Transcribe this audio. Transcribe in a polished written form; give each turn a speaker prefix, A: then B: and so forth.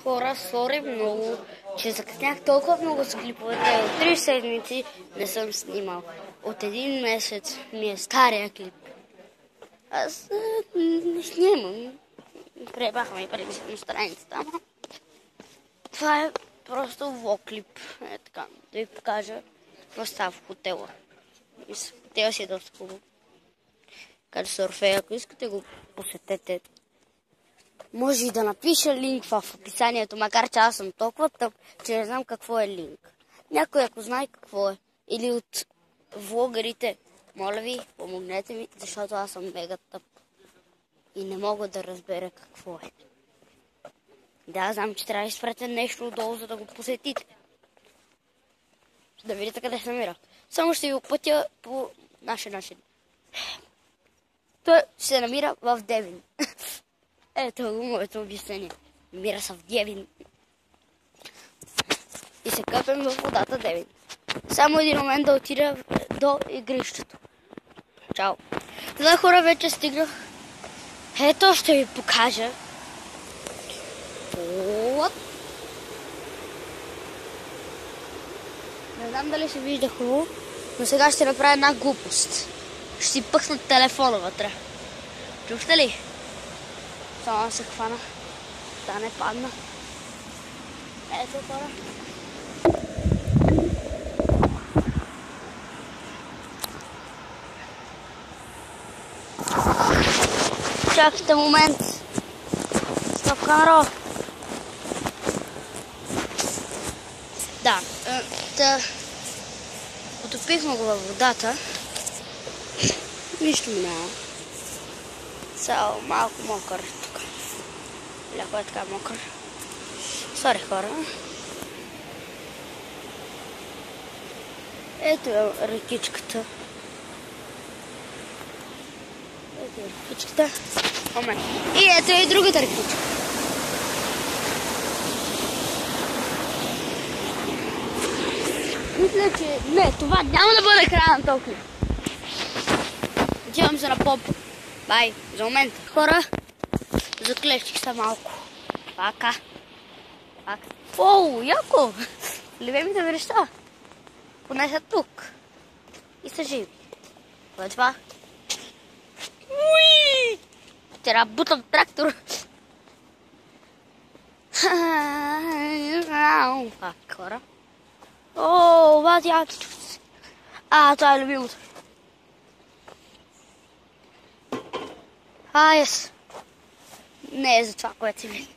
A: Хора, сори много, че закъснях толкова много с клиповете. От 3 седмици не съм снимал. От 1 месец ми е стария клип. Аз не снимам. Пребахме и преди страницата, ама това е просто влог-клип. Е така, да ви покажа. Просто става в хотела. Хотела си е доста хубаво. Каучсърфинг, ако искате го посетете. Може и да напиша линк в описанието, макар че аз съм толкова тъп, че не знам какво е линк. Някой ако знае какво е, или от влогърите, моля ви, помогнете ми, защото аз съм мега тъп и не мога да разбера какво е. Да, знам, че трябва да изпратя нещо отдолу, за да го посетите. Да видите къде се намира. Само ще ви опътя по нашия начин. Той се намира в Девин. Ето го моето обяснение. Намира се в Девин. И се къпем в водата Девин. Само един момент да отида до игрището. Чао. Това хора вече стигнах. Ето ще ви покажа. Не знам дали се вижда хубаво, но сега ще направя една глупост. Ще си пъхна телефона вътре. Чухте ли? Само да се хвана. Да не падна. Ето хора. Чакайте момент. Стоп камера. Да. Утопихме го във водата. Нищо ми няма. Само малко мокър тук. Ляко е така мокър. Сори хора. Ето е рекичката. Ето е рекичката. Момент. И ето е и другата рекичка. Мисля, че не, това няма да бъде края на този клип. Отивам се на поп. Бай, за момент. Хора, заклещих се малко. Пака. Оу, яко! Любимите неща. Поне са тук. И са живи. Това е това. Уи! Трябва бутам трактор. Пак, хора. О, бати яки чувствам. Това е любимото. Ес. Не е за това, което си види.